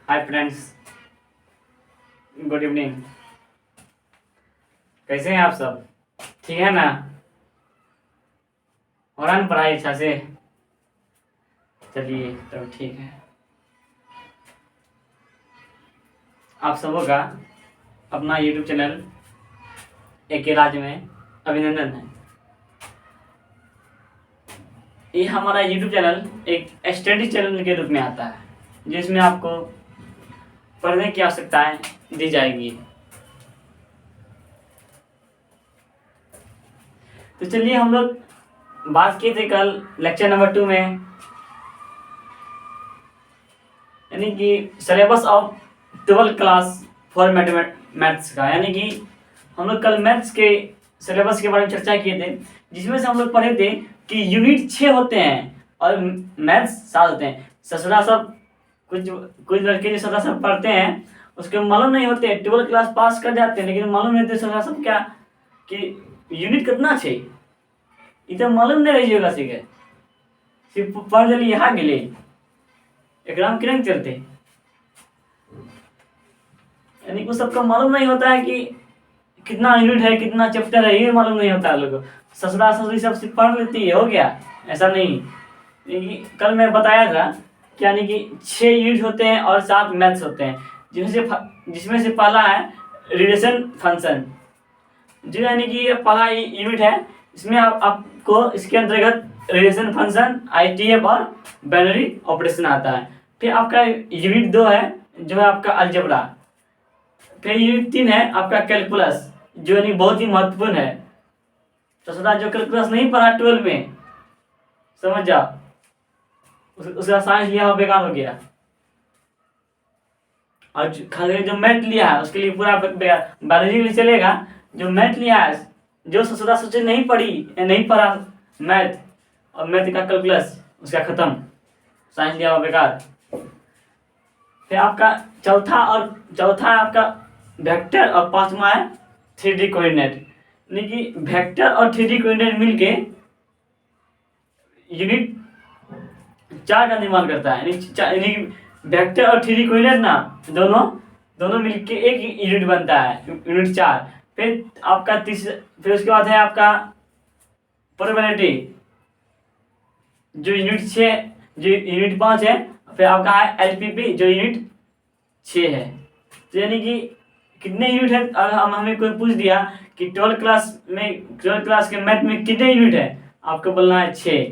Hi friends, good evening. कैसे हैं आप सब? ठीक है ना? हो रहा है ना पढ़ाई अच्छा से? चलिए तब ठीक है। आप सबों का अपना यूट्यूब चैनल एक राज्य में अभिनंदन है। ये हमारा यूट्यूब चैनल एक स्टडी चैनल के रूप में आता है, जिसमें आपको पढ़ने की आवश्यकताएं दी जाएगी। तो चलिए हम लोग बात किए थे कल लेक्चर नंबर 2 में, यानी कि syllabus of 12th class for maths का, यानी कि हम लोग कल मैथ्स के सिलेबस के बारे में चर्चा किए थे, जिसमें से हम लोग पढ़े थे कि यूनिट 6 होते हैं और मैथ्स 7 होते हैं। ससुरा सब कुछ लड़के जो ससुरा सब पढ़ते हैं उसके मालूम नहीं होते, 12th क्लास पास कर जाते हैं, लेकिन मालूम नहीं होते ससुरा सब क्या कि यूनिट कितना छे इतना मालूम नहीं रहिएगा। सिर्फ पढ़ जली यहाँ गेले एग्जाम के नहीं चलते, यानी कि सबका मालूम नहीं होता है कि कितना यूनिट है, कितना चैप्टर है, ये मालूम नहीं होता है लोगों को। ससुरा ससुरी सब सिर्फ पढ़ लेती है, हो गया, ऐसा नहीं। कल मैं बताया था कि यानी कि 6 यूनिट होते हैं और 7 मैथ्स होते हैं, जिसमें से पहला है रिलेशन फंक्शन, जो यानी कि पहला यूनिट है। इसमें आपको इसके अंतर्गत रिलेशन फंक्शन, आईटीएफ और बाइनरी ऑपरेशन आता है। फिर आपका यूनिट 2 है जो है आपका अलजेब्रा। फिर यूनिट 3 है आपका कैलकुलस, जो यानी बहुत ही महत्वपूर्ण है। तो सदा जो कैलकुलस नहीं पढ़ा 12 में, समझ जाओ उसका साइंस लिया हो बेकार हो गया। और खाली जो मैथ लिया है उसके लिए पूरा बायोलॉजी लिए चलेगा। जो मैथ लिया है, जो ससुरा सोचे नहीं पढ़ा मैथ और मैथ का कैलकुलस, उसका खत्म, साइंस लिया हुआ बेकार। फिर आपका चौथा है आपका वेक्टर और 5वां है 3D कोऑर्डिनेट, यानी कि वेक्टर और 3D कोऑर्डिनेट मिलके यूनिट 4 का निर्माण करता है। यानी वेक्टर और 3D कोऑर्डिनेट ना दोनों मिलके एक यूनिट बनता है, यूनिट 4। फिर आपका फिर उसके बाद है आपका प्रोबेबिलिटी, जो यूनिट 5 है। फिर आपका है एलपीपी, जो यूनिट 6 है। तो यानी कि कितने यूनिट है, अगर हमें कोई पूछ दिया कि 12th क्लास के मैथ में कितने यूनिट है, आपको बोलना है 6,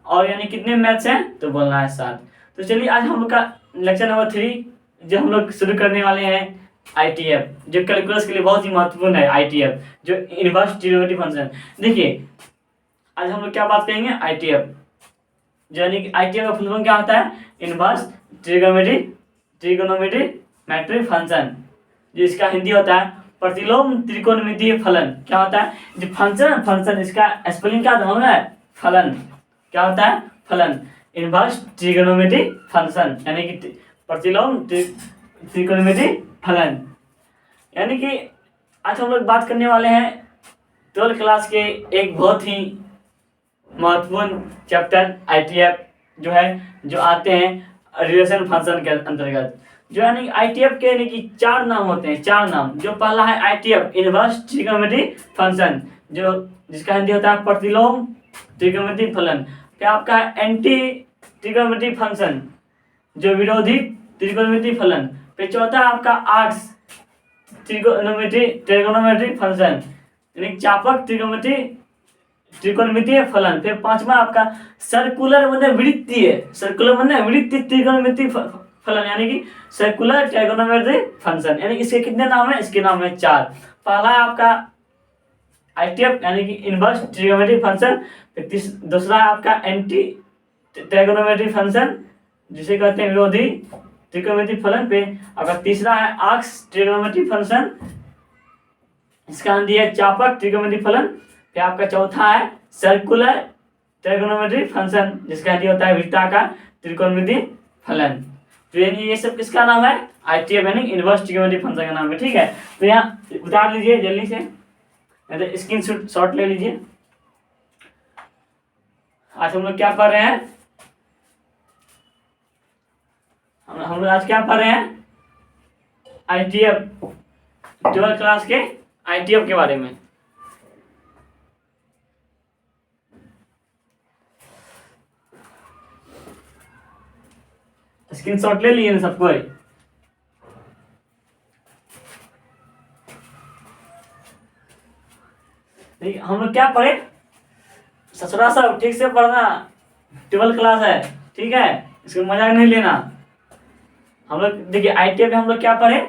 और यानी कितने मैथ्स हैं तो बोलना है 7। तो चलिए आज हम लोग का लेक्चर नंबर 3 जो हम लोग शुरू करने वाले हैं आईटीएफ, जो कैलकुलस के लिए बहुत ही महत्वपूर्ण है। आईटीएफ जो इनवर्स ट्रिग्नोमेट्री फंक्शन। देखिए आज हम लोग क्या बात करेंगे, आईटीएफ, जो यानी कि आईटीएफ का फुल फॉर्म क्या होता है, इनवर्स ट्रिग्नोमेट्री फंक्शन, जो इसका हिंदी होता है प्रतिलोम त्रिकोणमितीय फलन। क्या होता है जो फंक्शन इसका स्पेलिंग क्या होता है, फलन। क्या होता है, फलन। इनवर्स ट्रिग्नोमेट्री फंक्शन यानी कि प्रतिलोम त्रिकोणमितीय फलन। यानी कि आज हम लोग बात करने वाले हैं 12th क्लास के एक बहुत ही महत्वपूर्ण चैप्टर आईटीएफ जो आते हैं रिलेशन फंक्शन के अंतर्गत। जो यानी आईटीएफ के यानी कि 4 नाम होते हैं, 4 नाम। जो पहला है आईटीएफ इनवर्स ट्रिग्नोमेट्री फंक्शन, जो जिसका हिंदी होता है प्रतिलोम त्रिकोणमितीय फलन। फिर आपका है एंटी ट्रिग्नोमेट्री फंक्शन, जो विरोधी त्रिकोणमितीय फलन। फिर चौथा आपका आर्क्स ट्रिग्नोमेट्री फंक्शन, यानी चापक त्रिकोणमितीय फलन। फिर 5वां आपका सर्कुलर वृत्तीय त्रिकोणमितीय फलन, यानी कि सर्कुलर ट्रिगोनोमेट्री फंक्शन। यानी इसके कितने नाम है, इसके नाम है 4। पहला है आपका आईटीएफ यानी कि इनवर्स ट्रिग्नोमेट्री फंक्शन। फिर दूसरा है आपका एंटी ट्रिगोनोमेट्री फंक्शन, जिसे कहते हैं विरोधी त्रिकोणमितीय फलन। पे आपका तीसरा है आर्क्स ट्रिग्नोमेट्री फंक्शन, इसका हिंदी है चापक त्रिकोणमितीय फलन। फिर आपका चौथा है सर्कुलर ट्रिगोनोमेट्री फंक्शन, जिसका हिंदी होता है वृत्ताकार त्रिकोणमितीय फलन। तो यानी ये सब किसका नाम है, आईटीएफ यानी इनवर्स ट्रिग्नोमेट्री फंक्शन का नाम है। ठीक है, तो यहाँ उतार लीजिए जल्दी से, तो स्क्रीन शॉट ले लीजिए। आज हम लोग क्या पढ़ रहे हैं, हम लोग आज क्या पढ़ रहे हैं? ITF 12th क्लास के ITF के बारे में। स्क्रीनशॉट ले लिए ना सबको? हम लोग क्या पढ़े? ससुरा सब ठीक से पढ़ना, 12th क्लास है, ठीक है, इसको मजाक नहीं लेना। हम लोग देखिए ITF में हम लोग क्या पढ़े?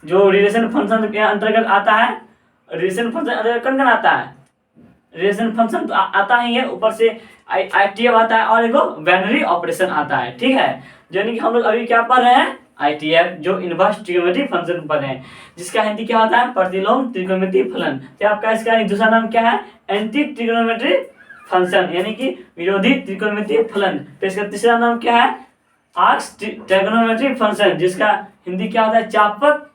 जो रिलेशन फंक्शन के अंतर्गत आता है, रिलेशन फंक्शन अंतर्गत कौन आता है? रिलेशन फंक्शन तो आता ही है, ऊपर से ITF आता है और एक बाइनरी ऑपरेशन आता है, ठीक है। यानी कि हम लोग अभी क्या पढ़ रहे हैं? ITF जो इनवर्स ट्रिग्नोमेट्री फंक्शन पढ़ रहे हैं, जिसका हिंदी क्या होता है? प्रतिलोम त्रिकोणमितीय फलन। तो आपका इसका दूसरा नाम क्या है? एंटी ट्रिग्नोमेट्री फंक्शन, यानी कि विरोधी त्रिकोणमितीय फलन। तो इसका तीसरा नाम क्या है? आर्क्स ट्रिग्नोमेट्री फंक्शन, जिसका हिंदी क्या होता है? चापक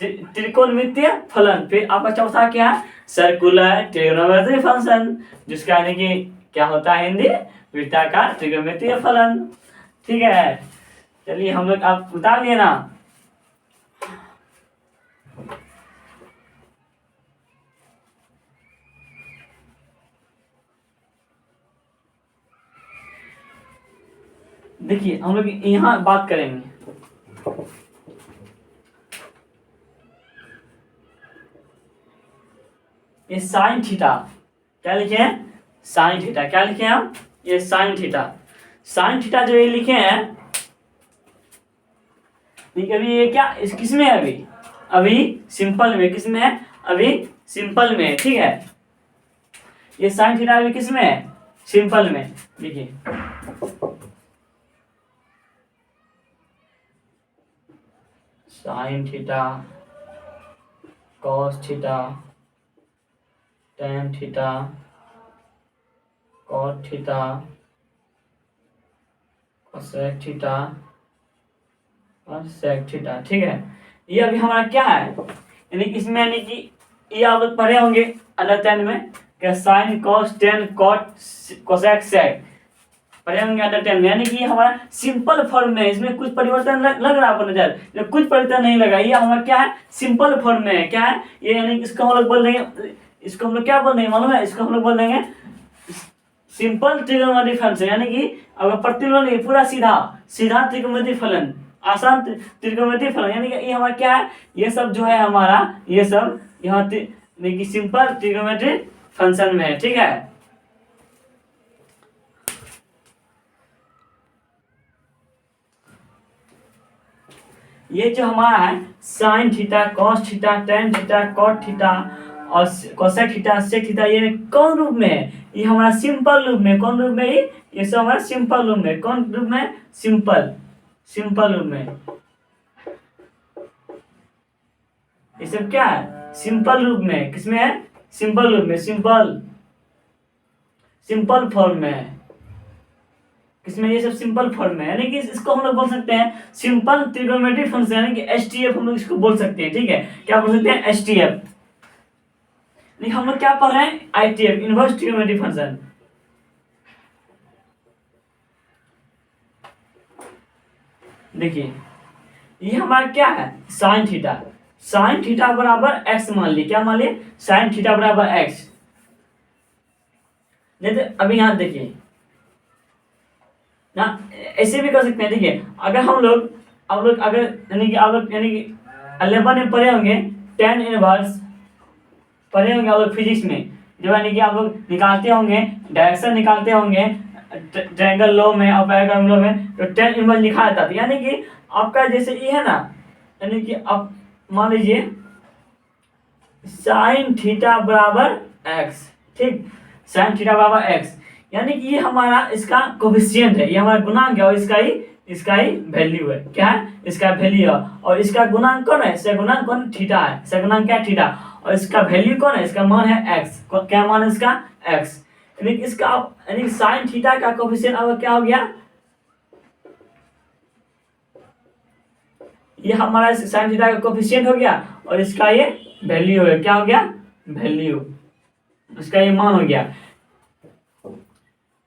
त्रिकोणमितीय फलन। फिर आपका चौथा क्या है? सर्कुलर ट्रिग्नोमेट्री फंक्शन, जिसका यानी कि क्या होता है हिंदी? वृत्ताकार त्रिकोणमितीय फलन, ठीक है। चलिए हम लोग आप उतार लिए ना? देखिए हम लोग यहाँ बात करेंगे, ये साइन थीटा, क्या लिखे हैं? Sine theta. क्या लिखे हैं हम? ये साइन थीटा। साइन थीटा जो ये लिखे हैं, अभी ये क्या इस किस में है? अभी सिंपल में। किस में है? अभी सिंपल में, ठीक है। ये साइन थीटा अभी किस में है? सिंपल में। देखिए sine theta, cos theta, tan theta, cot theta, cosec theta और सेक थीटा, ठीक है। ये अभी हमारा क्या है? यानी कि इसमें यानी कि ये आप लोग पढ़े होंगे अंडर 10 में, क्या sine cos tan cot cosec sec पढ़े होंगे अंडर 10 में। यानी कि हमारा सिंपल फॉर्म में, इसमें कुछ परिवर्तन लग रहा है आपको नजर? कुछ परिवर्तन नहीं लगा। ये हमारा क्या है? सिंपल फॉर्म में है। क्या है ये? यानी कि इसको हम लोग बोल देंगे, इसको हम लोग क्या बोल देंगे मालूम है? इसको हम लोग बोल देंगे सिंपल त्रिकोणमितीय फलन। यानी कि अगर प्रतिलोम नहीं, पूरा सीधा सीधा त्रिकोणमितीय फलन, आसान त्रिकोणमितीय फलन। यानी कि ये हमारा क्या है? ये सब जो है हमारा, ये सब यहाँ कि सिंपल त्रिकोणमितीय फंक्शन में है, ठीक है। ये जो हमारा है sine theta, cos theta, tan theta, cot theta और कोसेक थीटा, सेक थीटा, ये कौन रूप में है? ये हमारा सिंपल रूप में। कौन रूप में? ये सब हमारा सिंपल रूप में। कौन रूप में? सिंपल, सिंपल रूप में। ये सब क्या है? सिंपल रूप में। किसमें है? सिंपल रूप में, सिंपल सिंपल फॉर्म में है। किसमें? ये सब सिंपल फॉर्म में। यानी कि इसको हम लोग बोल सकते हैं सिंपल त्रिकोणमितीय फंक्शन, यानी कि STF हम लोग इसको बोल सकते हैं, ठीक है। क्या बोल सकते हैं? STF। नहीं, हम लोग क्या पढ़ रहे हैं? ITF inverse trigonometry function. देखिए ये हमारा क्या है? Sine theta. साइन थीटा बराबर x मान ली। क्या मान ली? साइन थीटा बराबर x। जैसे अभी यहाँ देखिए ना, ऐसे भी कर सकते हैं। देखिए अगर हम लोग अगर यानी कि आप लोग यानी कि 11 में पढ़े होंगे, टेन इनवर्स पढ़े होंगे आप लोग फिजिक्स में, जो यानी कि आप लोग निकालते होंगे, डायरेक्शन निकालते होंगे ट्रायंगल लॉ में और पैराग्राफ लॉ में, तो टेन इनवर्स लिखा जाता था। यानी कि आपका जैसे ये है ना, यानी कि आप मान लीजिए साइन थीटा बराबर x, ठीक, साइन थीटा बराबर x, यानी कि ये हमारा इसका कोफिशिएंट है, ये हमारा गुणांक है और इसका ही वैल्यू है। क्या है? इसका वैल्यू है। और इसका गुणांक कौन है? इसका गुणांक कौन? थीटा है। इसका गुणांक क्या है? थीटा। और इसका वैल्यू कौन है? इसका मान है x। क्या मान है इसका? x। यानी इसका यानी साइन थीटा का कोफिशिएंट अब क्या हो गया? ये हमारा साइन थीटा का कोफिशिएंट हो गया और इसका ये वैल्यू हो गया। क्या हो गया? वैल्यू, इसका ये मान हो गया।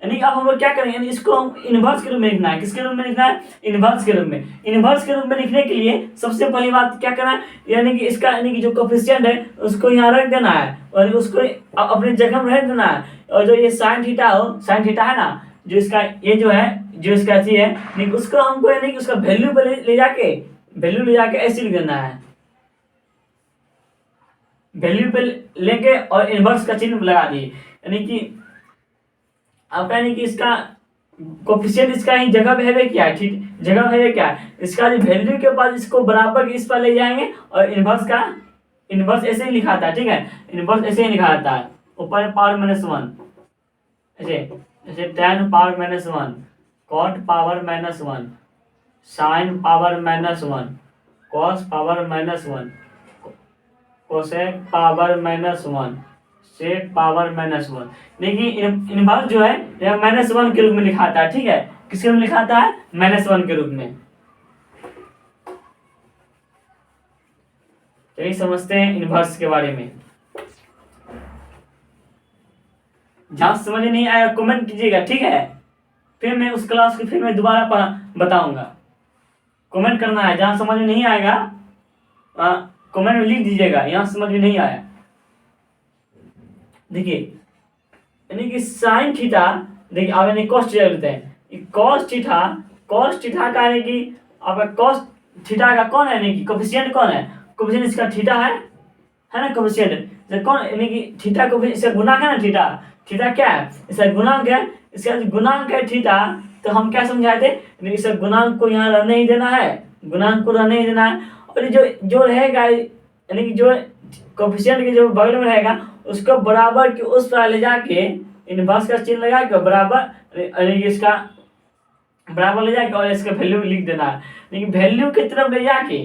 यानी अब हम लोग क्या करेंगे, यानी इसको हम इनवर्स के रूप में लिखना है। किसके रूप में लिखना है? इनवर्स के रूप में। इनवर्स के रूप में लिखने के लिए सबसे पहली बात क्या करना है, यानी कि इसका यानी कि जो कोफिशिएंट है उसको यहाँ रख देना है और उसको अपने जगह में रख देना है। और जो ये साइन थीटा है ना, जो इसका ये जो है, जो इसका चीज है, नहीं उसको हमको यानी कि उसका वैल्यू पे ले जाके ऐसे लिख देना है। वैल्यू पे लेके और इनवर्स का चिन्ह लगा दिए, यानी कि आपका यानी कि इसका कोफिशिएंट इसका ही जगह पे है क्या है, ठीक जगह है क्या है, इसका जो वैल्यू के बाद इसको बराबर इस पर ले जाएंगे और इनवर्स ऐसे ही लिखा था, ठीक है, इनवर्स ऐसे ही लिखा था, ऊपर पावर -1 ऐसे जैसे tan power -1, cot power -1, sin power -1, cos power -1, cosec power -1, sec power -1। देखिए इनवर्स जो है यह -1 के रूप में लिखा था, ठीक है, किसके रूप में लिखा था? -1 के रूप में। यही समझते हैं इनवर्स के बारे में। जहां समझ नहीं आया कमेंट कीजिएगा, ठीक है, फिर मैं उस क्लास को फिर मैं दोबारा बताऊंगा। कमेंट करना है, जहां समझ में नहीं आएगा कमेंट में लिख दीजिएगा, यहां समझ में नहीं आया। देखिए यानी कि साइन थीटा, देखिए आप यानी कॉस थीटा लेते हैं, कॉस थीटा का यानी कि आपका कॉस थीटा का कौन है, यानी कि कोफिशिएंट कौन है? कोफिशिएंट इसका थीटा है ना, कोफिशिएंट कौन, यानी कि थीटा को इससे गुणा है ना, थीटा क्या है? इसका गुणांक है, इसका गुणांक है थीटा। तो हम क्या समझाए थे, इस गुणांक को यहाँ रहने ही देना है, और जो रहेगा यानी कि जो कोफिशिएंट के जो बगल में रहेगा उसको बराबर के उस पर ले जाके इनवर्स का चिन्ह लगा के बराबर यानी कि इसका बराबर ले जाके और इसका वैल्यू लिख देना है। लेकिन वैल्यू की तरफ ले जाके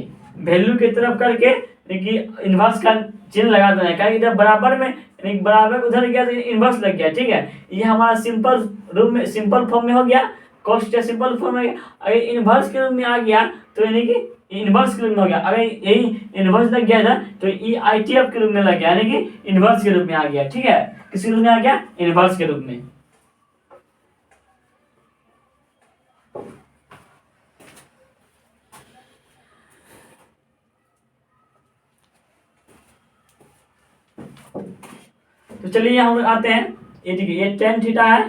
वैल्यू की तरफ करके देखिए इनवर्स का चिन्ह लगा देना है, क्या इधर बराबर में यानी बराबर उधर गया तो इनवर्स लग गया, ठीक है। ये हमारा सिंपल फॉर्म में हो गया, कॉस्ट सिंपल फॉर्म में। अगर इनवर्स के रूप में आ गया तो यानी कि इनवर्स के रूप में हो गया। अगर यही इनवर्स लग गया था तो ये ITF के रूप में लग गया, यानी कि इनवर्स के रूप में आ गया, ठीक है। किस रूप में आ गया? इनवर्स के रूप में। तो चलिए हम लोग आते हैं, ये ठीक है, ये tan थीटा है,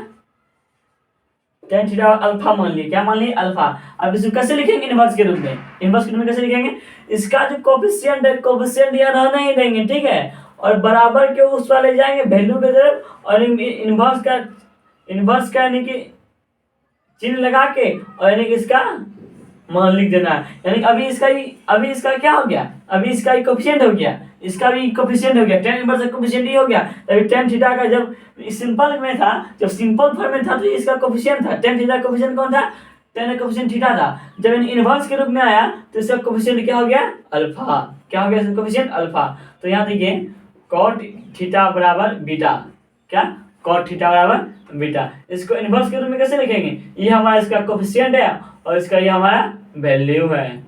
tan थीटा अल्फा मान लिए, क्या मान लिए? अल्फा। अब इसको कैसे लिखेंगे? इनवर्स के रूप में। इनवर्स के रूप में कैसे लिखेंगे? इसका जो कोफिशिएंट है, कोफिशिएंट यहाँ रहने ही देंगे, ठीक है, और बराबर के उस वाले जाएंगे वैल्यू की तरफ और इनवर्स का यानी कि चिन्ह लगा के और यानी कि इसका मान लिख देना है। यानी अभी इसका क्या हो गया? अभी इसका ही कोफिशिएंट हो गया, इसका भी कोफिशिएंट हो गया, tan इनवर्स का कोफिशिएंट ही हो गया। तभी tan थीटा का जब सिंपल में था, जब सिंपल फॉर्म में था तो इसका कोफिशिएंट था, tan थीटा का कोफिशिएंट कौन था? tan का कोफिशिएंट थीटा था। जब इनवर्स के रूप में आया तो इसका कोफिशिएंट क्या हो गया? अल्फा। क्या हो गया इसका कोफिशिएंट? अल्फा। तो यहाँ देखिए cot थीटा बराबर बीटा, क्या? cot थीटा बराबर बीटा। इसको इनवर्स के रूप में कैसे लिखेंगे? ये हमारा इसका कोफिशिएंट है और इसका ये हमारा वैल्यू है।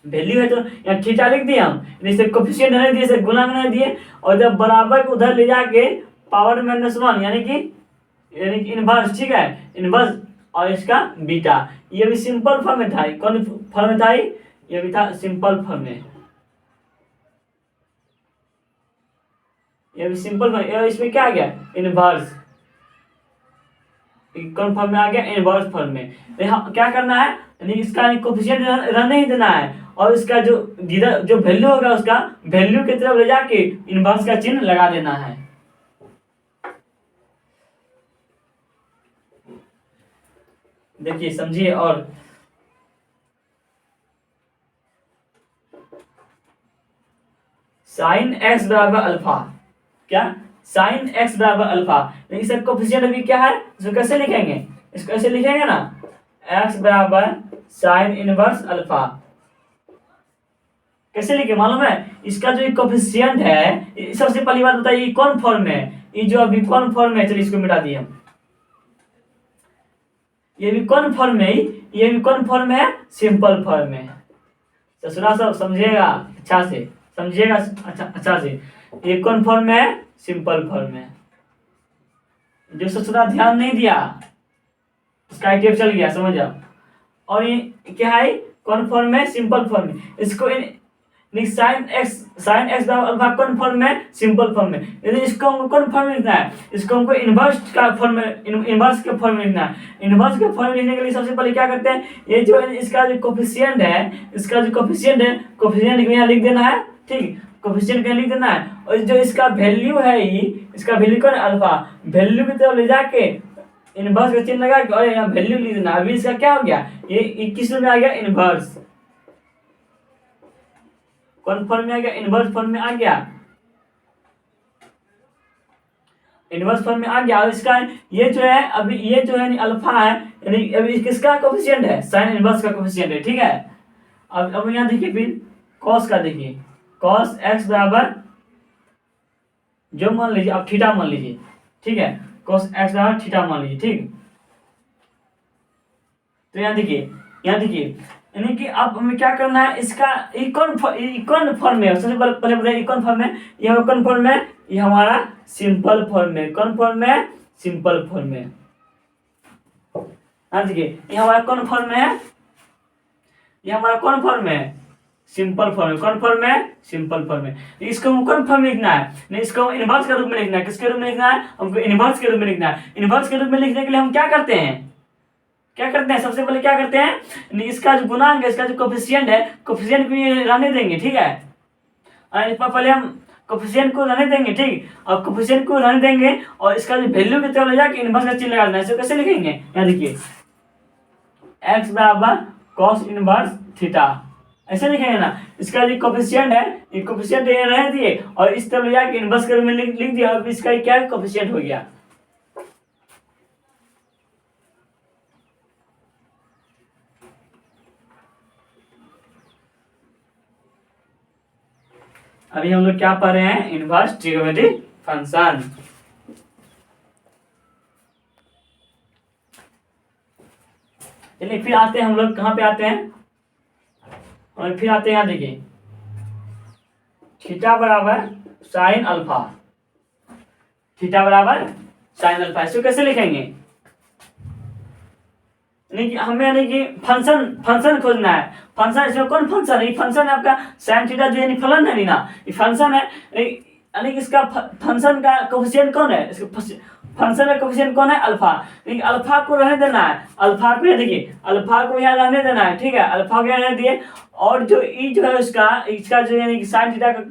वैल्यू है तो यहाँ थीटा लिख दिए हम, इसे कोफिशिएंट नहीं दिए, इसे गुणा नहीं दिए, और जब बराबर उधर ले जाके पावर -1 यानी कि इनवर्स, ठीक है, इनवर्स और इसका बीटा। ये भी सिंपल फॉर्म में था, कौन फॉर्म में था? ये भी था सिंपल फॉर्म में, ये भी सिंपल फॉर्म। इसमें क्या आ गया? इनवर्स। कौन फॉर्म में आ गया? इनवर्स फॉर्म में। यहाँ क्या करना है, यानी इसका कोफिशिएंट रहने ही देना है और इसका जो वैल्यू होगा उसका वैल्यू की तरफ ले जाके इनवर्स का चिन्ह लगा देना है। देखिए समझिए। और साइन x बराबर अल्फा, क्या? साइन x बराबर अल्फा। इसका कोफिशिएंट अभी क्या है, इसको कैसे लिखेंगे? इसको ऐसे लिखेंगे ना, x बराबर साइन इनवर्स अल्फा। कैसे लिखे मालूम है? इसका जो कोफिशिएंट है, सबसे पहली बात बताइए कौन फॉर्म में है? ये जो अभी कौन फॉर्म में है, चलिए इसको मिटा दिए हम। ये भी कौन फॉर्म में है? ये भी कौन फॉर्म में है? सिंपल फॉर्म में। ससुरा सब समझिएगा अच्छा से, समझिएगा अच्छा से। ये कौन फॉर्म में है? सिंपल फॉर्म में। जो सबसे ज्यादा ध्यान नहीं दिया उसका टेप चल गया, समझ जाओ। और ये क्या है, कौन फॉर्म में, सिंपल फॉर्म में। इसको साइन एक्स अल्फा कौन फॉर्म में, सिंपल फॉर्म में। यदि इसको हमको कौन फॉर्म में लिखना है, इसको हमको इनवर्स का फॉर्म में, इनवर्स के फॉर्म में लिखना है। इनवर्स के फॉर्म में लिखने के लिए सबसे पहले क्या करते हैं, ये जो इसका जो कोफिशिएंट है, इसका जो कोफिशिएंट है, कोफिशिएंट को यहाँ लिख देना है, ठीक, कोफिशिएंट को लिख देना है। और जो इसका वैल्यू है, ये इसका वैल्यू कौन, अल्फा, वैल्यू की तरफ ले जाके इनवर्स का चिन्ह लगा के और यहाँ वैल्यू लिख देना। अभी इसका क्या हो गया, ये किस में आ गया, इनवर्स। कौन फॉर्म में आ गया, इनवर्स फॉर्म में आ गया, इनवर्स फॉर्म में आ गया। और इसका ये जो है, अभी ये जो है अल्फा है, यानी अभी किसका कोफिशिएंट है, साइन इनवर्स का कोफिशिएंट है, ठीक है। अब यहाँ देखिए, फिर कॉस का देखिए, कॉस एक्स बराबर, जो मान लीजिए आप थीटा मान लीजिए, ठीक है, कॉस एक्स बराबर थीटा मान लीजिए, ठीक। तो यहाँ देखिए, यानी कि अब हमें क्या करना है, इसका इकोन फॉर्म में, सबसे पहले बताइए इकोन फॉर्म में, ये कौन फॉर्म में, ये हमारा सिंपल फॉर्म में, कौन फॉर्म में, सिंपल फॉर्म में। हाँ देखिए, ये हमारा कौन फॉर्म में है, ये हमारा कौन फॉर्म में है, सिंपल फॉर्म में। कौन फॉर्म में, सिंपल फॉर्म में। इसको हमको कौन फॉर्म में लिखना है, नहीं इसको इनवर्स के रूप में लिखना है। किसके रूप में लिखना है, हमको इनवर्स के रूप में लिखना है। इनवर्स के रूप में लिखने के लिए हम क्या करते हैं, सबसे पहले क्या करते हैं, इसका जो गुणांक है, इसका जो कोफिशिएंट है, कोफिशिएंट भी रहने देंगे, ठीक है। पहले हम कोफिशिएंट को रहने देंगे, ठीक, और कोफिशिएंट को रहने देंगे और इसका जो वैल्यू की तरफ ले जाके इनवर्स का चिन्ह लगा देना है। इसे कैसे लिखेंगे, यहाँ देखिए, x बराबर cos इनवर्स थीटा, ऐसे लिखेंगे ना। इसका जो कोफिशिएंट है, ये कोफिशिएंट रहने दिए और इस तरफ ले जाके इनवर्स के रूप में लिख दिया। अब इसका क्या कोफिशिएंट हो गया, अभी हम लोग क्या पढ़ रहे हैं, इनवर्स ट्रिग्नोमेट्रिक फंक्शन। चलिए फिर आते हैं हम लोग, कहाँ पे आते हैं, और फिर आते हैं यहाँ देखिए, थीटा बराबर साइन अल्फा, थीटा बराबर साइन अल्फा। इसको कैसे लिखेंगे, नहीं कि हमें, यानी कि फंक्शन खोजना है। फंक्शन, इसमें कौन फंक्शन है, फंक्शन है आपका साइन थीटा, जो यानी फलन है ना, ये फंक्शन है। यानी कि इसका फंक्शन का कोफिशिएंट कौन है, इसका फंक्शन का कोफिशिएंट कौन है, अल्फा। लेकिन अल्फा को रहने देना है, अल्फा को ये देखिए, अल्फा को यहाँ रहने देना है, ठीक है, अल्फा को रहने दिए। और जो ई जो है इसका जो यानी कि साइन थीटा का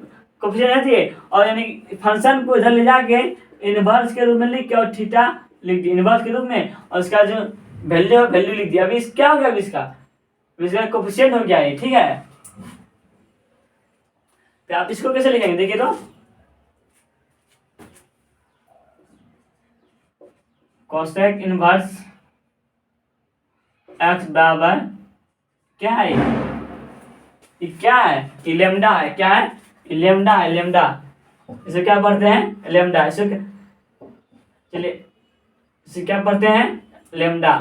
कोफिशिएंट रहती है, और यानी फंक्शन को इधर ले जाके इनवर्स के रूप में लिख के और थीटा लिख दिया इनवर्स के रूप में, और इसका जो वैल्यू लिख दिया। अभी क्या हो गया, अभी इसका कोफिशिएंट हो गया है, ठीक है। तो आप इसको कैसे लिखेंगे, देखिए तो, कोसेक इनवर्स एक्स बराबर क्या है, ये क्या है, ये लेम्डा है, क्या है, ये लेम्डा है, लेम्डा। इसे क्या पढ़ते हैं, लेम्डा। इसे चलिए, इसे क्या पढ़ते हैं, लेम्डा।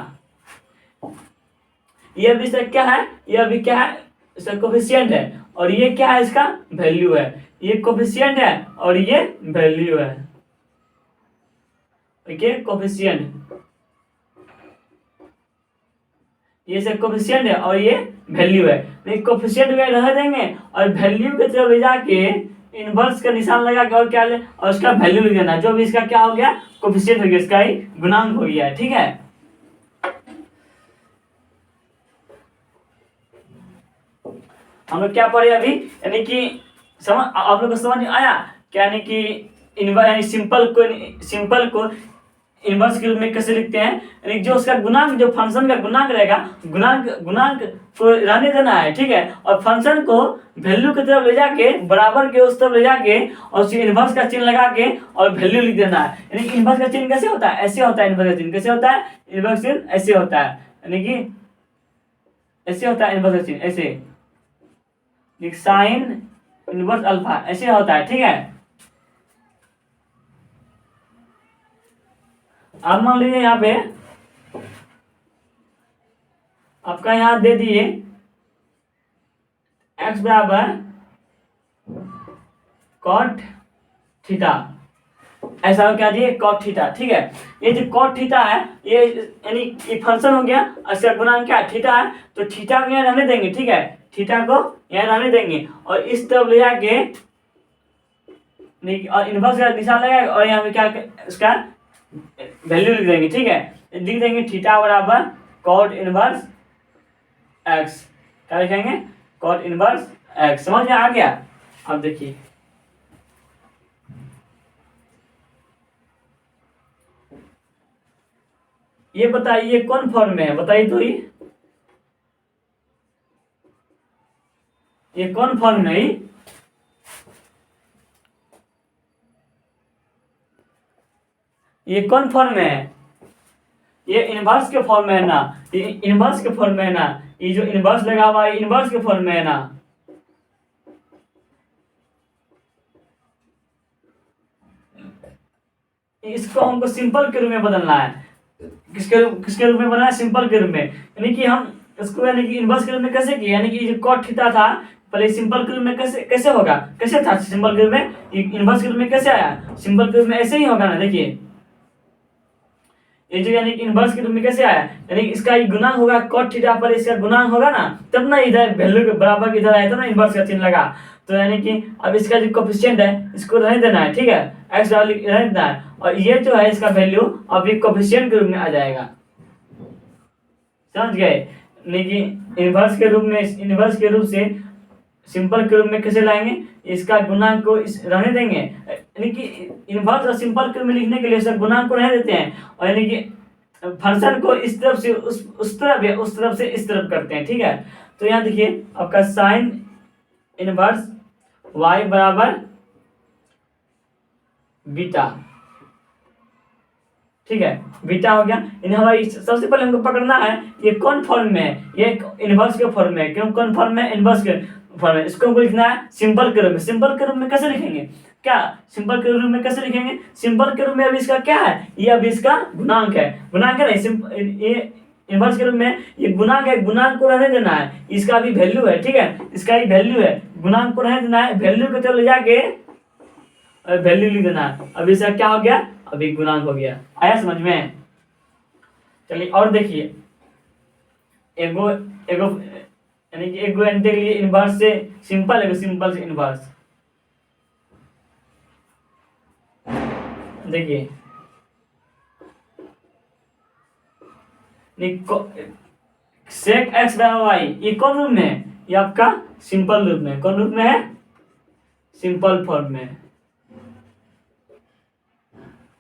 ये अभी इसका क्या है, ये अभी क्या है, इसका कोफिशिएंट है, और ये क्या है, इसका वैल्यू है। ये कोफिशिएंट है और ये वैल्यू है, ओके, कोफिशिएंट, ये सब कोफिशिएंट है और ये वैल्यू है। नहीं कोफिशिएंट में रह देंगे और वैल्यू के तरफ ले जाके इनवर्स का निशान लगा के और क्या ले, और उसका वैल्यू लिख देना। जो भी इसका क्या हो गया, कोफिशिएंट हो गया, इसका ही गुणांक हो गया है, ठीक है। हम लोग क्या पढ़े अभी, यानी कि समझ, आप लोग को समझ में आया क्या, यानी कि इनवर्स यानी सिंपल को इनवर्स के रूप में कैसे लिखते हैं, यानी जो उसका गुणांक, जो फंक्शन का गुणांक रहेगा, गुणांक को रहने देना है, ठीक है, और फंक्शन को वैल्यू की तरफ ले जाके बराबर के उस तरफ ले जाके और उसके इनवर्स का चिन्ह लगा के और वैल्यू लिख देना है। यानी इनवर्स का चिन्ह कैसे होता है, ऐसे होता है। इनवर्स का चिन्ह कैसे होता है, इनवर्स चिन्ह ऐसे होता है, यानी कि ऐसे होता है इनवर्स का चिन्ह, ऐसे साइन इनवर्स अल्फा ऐसे होता है, ठीक है। अब मान लीजिए यहाँ पे आपका यहाँ दे दिए x बराबर कॉट थीटा, ऐसा हो क्या दिए कॉट थीटा, ठीक है। ये जो कॉट थीटा है ये यानी ये फंक्शन हो गया, इसका गुणांक क्या थीटा है, तो थीटा को यहाँ रहने देंगे, ठीक है, थीटा को यहाँ रहने देंगे और इस तरफ ले जाके और इनवर्स का निशान लगाएगा और यहाँ पे क्या इसका वैल्यू लिख देंगे, ठीक है। लिख देंगे थीटा बराबर कॉट इनवर्स एक्स, क्या लिखेंगे कॉट इनवर्स एक्स। समझ में आ गया। अब देखिए ये बताइए ये कौन फॉर्म में है, बताइए तो ये कौन फॉर्म में है, ये कौन फॉर्म में है, ये इनवर्स के फॉर्म में है ना, ये इनवर्स के फॉर्म में है ना, ये जो इनवर्स लगा हुआ है इनवर्स के फॉर्म में है ना। इसको हमको सिंपल के रूप में बदलना है, किसके रूप में बनाना है, सिंपल के रूप में। यानी कि हम इसको यानी कि इनवर्स के रूप में कैसे किए, यानी कि जो कॉट थीटा था पहले सिंपल के रूप में कैसे होगा, कैसे था सिंपल के रूप में, इनवर्स के रूप में कैसे आया, सिंपल के रूप में ऐसे ही होगा ना। देखिए ये जो यानी कि इनवर्स के रूप में कैसे आया, यानी इसका गुणांक होगा कॉट थीटा पर इसका गुणांक होगा ना, तब ना इधर वैल्यू के बराबर इधर आया था ना इनवर्स का चिन्ह लगा। तो यानी कि अब इसका जो कोफिशिएंट है इसको रहने देना है, ठीक है, एक्स रहने देना है और ये जो है इसका वैल्यू अब ये कोफिशिएंट के रूप में आ जाएगा। समझ गए, लेकिन इनवर्स के रूप से सिंपल के रूप में कैसे लाएंगे, इसका गुणांक को इस रहने देंगे, यानी कि इनवर्स और सिंपल के रूप में लिखने के लिए सब गुणांक को रहने देते हैं और यानी कि फंक्शन को इस तरफ से उस तरफ या उस तरफ से इस तरफ करते हैं, ठीक है। तो यहाँ देखिए आपका साइन इनवर्स y बराबर बीटा, ठीक है, बीटा हो गया। इन्हें हमारी सबसे पहले हमको पकड़ना है ये कौन फॉर्म में है, ये इनवर्स के फॉर्म में, क्यों कौन फॉर्म में, इनवर्स के फॉर्म में। इसको हमको लिखना है सिंपल के रूप में। सिंपल के रूप में कैसे लिखेंगे, क्या सिंपल के रूप में कैसे लिखेंगे, सिंपल के रूप में अभी इसका क्या है, ये अभी इसका गुणांक है, गुणांक है नहीं, ये इनवर्स के रूप में ये गुणांक है, गुणांक को रहने देना है, इसका भी वैल्यू है, ठीक है, इसका एक वैल्यू है, गुणांक को रहने देना है, वैल्यू को चले जाके वैल्यू लिख देना है। अभी इसका क्या हो गया, अभी गुणांक हो गया। आया समझ में। चलिए और देखिए एगो यानी कि एगो एंटे के लिए इनवर्स से सिंपल है, सिंपल से इनवर्स। देखिए सेक एक्स बराबर वाई, ये कौन रूप में है, ये आपका सिंपल रूप में, कौन रूप में है, सिंपल फॉर्म में।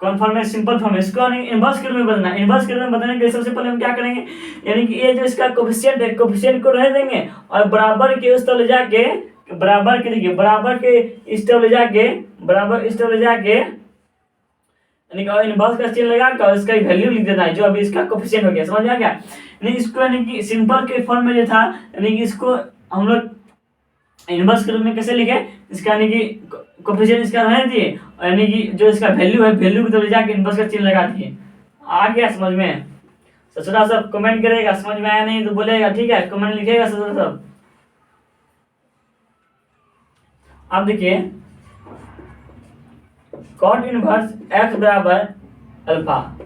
कौन फॉर्म में, सिंपल फॉर्म में। इसको इनवर्स के रूप में बदलना है। इनवर्स के रूप में बदलने के लिए सबसे पहले हम क्या करेंगे, यानी कि ये जो इसका कोफिशिएंट है कोफिशिएंट को रहने देंगे और बराबर के उस तरफ ले जाके, बराबर के देखिए बराबर के इस तरफ ले जाके, बराबर इस तरफ ले जाके यानी कि इनवर्स का चिन्ह लगा कर इसका वैल्यू लिख देना है, जो अभी इसका कोफिशिएंट हो गया। समझ में आ गया। यानी इसको यानी कि सिंपल के फॉर्म में जो था, यानी कि इसको हम लोग इनवर्स के रूप में कैसे लिखे, इसका यानी कि कोफिशिएंट इसका रहने दिए यानी कि जो इसका वैल्यू है वैल्यू की तरफ जाके इनवर्स का चिन्ह लगा दिए। आ गया समझ में। ससुरा सब कमेंट करेगा, समझ में आया नहीं तो बोलेगा, ठीक है, कमेंट लिखेगा ससुरा सब। अब देखिए कॉट इनवर्स एक्स बराबर अल्फा,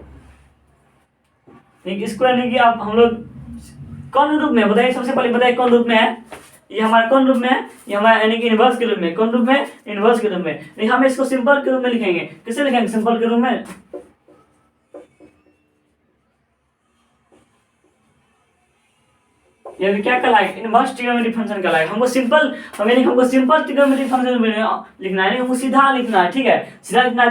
इसको यानी कि आप हम लोग कौन रूप में बताइए, सबसे पहले बताइए कौन रूप में है, ये हमारा कौन रूप में है, ये हमारा यानी कि इनवर्स के रूप में, कौन रूप में, इनवर्स के रूप में। नहीं हम इसको सिंपल के रूप में लिखेंगे, किसे लिखेंगे, सिंपल के रूप में। ये भी क्या कहलाएगा, इनवर्स ट्रिग्नोमेट्रिक फंक्शन कहलाएगा। हमको सिंपल ट्रिग्नोमेट्रिक फंक्शन में लिखना है, हमको सीधा लिखना है, ठीक है, सीधा लिखना है।